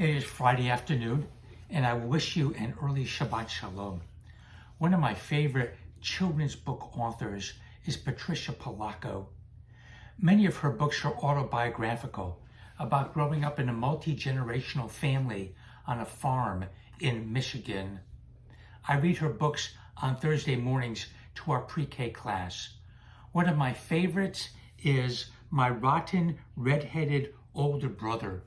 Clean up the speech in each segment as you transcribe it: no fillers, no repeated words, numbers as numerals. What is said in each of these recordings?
It is Friday afternoon, and I wish you an early Shabbat Shalom. One of my favorite children's book authors is Patricia Polacco. Many of her books are autobiographical, about growing up in a multi-generational family on a farm in Michigan. I read her books on Thursday mornings to our pre-K class. One of my favorites is My Rotten Red-Headed Older Brother,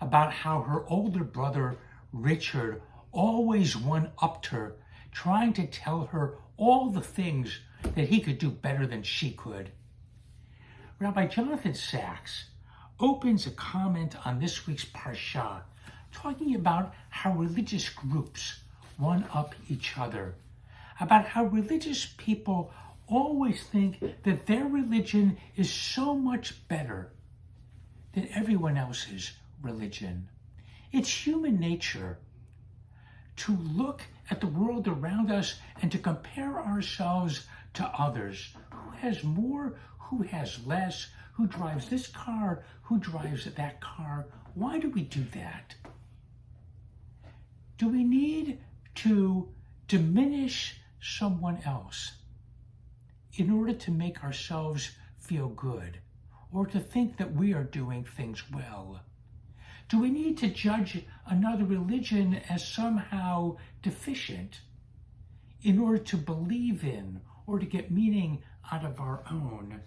about how her older brother, Richard, always one-upped her, trying to tell her all the things that he could do better than she could. Rabbi Jonathan Sachs opens a comment on this week's Parsha, talking about how religious groups one-up each other, about how religious people always think that their religion is so much better than everyone else's religion. It's human nature to look at the world around us and to compare ourselves to others. Who has more? Who has less? Who drives this car? Who drives that car? Why do we do that? Do we need to diminish someone else in order to make ourselves feel good, or to think that we are doing things well? Do we need to judge another religion as somehow deficient in order to believe in or to get meaning out of our own?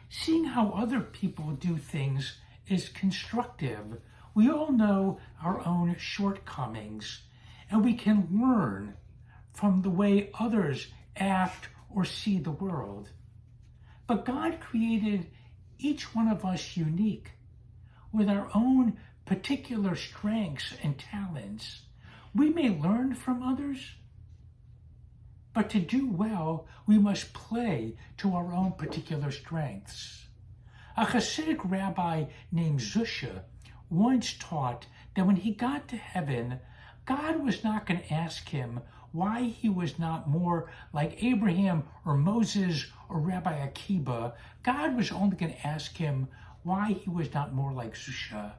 Seeing how other people do things is constructive. We all know our own shortcomings, and we can learn from the way others act or see the world. But God created each one of us unique, with our own particular strengths and talents. We may learn from others, but to do well, we must play to our own particular strengths. A Hasidic rabbi named Zusha once taught that when he got to heaven, God was not going to ask him why he was not more like Abraham or Moses or Rabbi Akiba. God was only going to ask him why he was not more like Zusha.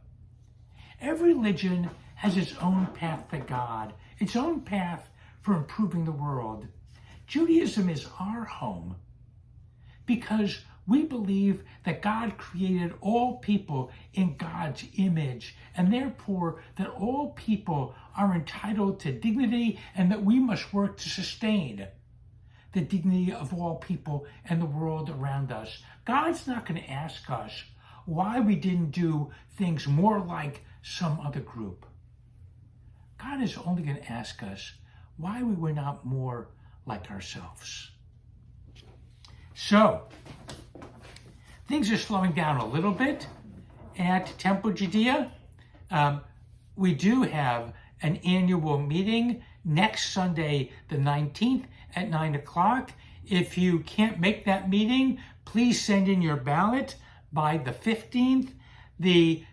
Every religion has its own path to God, its own path for improving the world. Judaism is our home because we believe that God created all people in God's image, and therefore that all people are entitled to dignity and that we must work to sustain the dignity of all people and the world around us. God's not going to ask us why we didn't do things more like some other group. God is only going to ask us why we were not more like ourselves. So, things are slowing down a little bit at Temple Judea. We do have an annual meeting next Sunday, the 19th at 9 o'clock. If you can't make that meeting, please send in your ballot by the 15th. The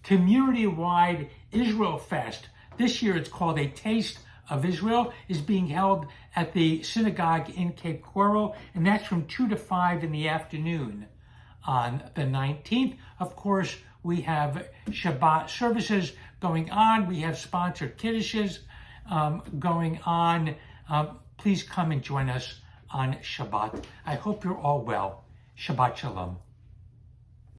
community-wide Israel Fest, this year it's called A Taste of Israel, is being held at the synagogue in Cape Coral, and that's from 2 to 5 in the afternoon on the 19th. Of course, we have Shabbat services going on. We have sponsored kiddushes going on. Please come and join us on Shabbat. I hope you're all well. Shabbat Shalom.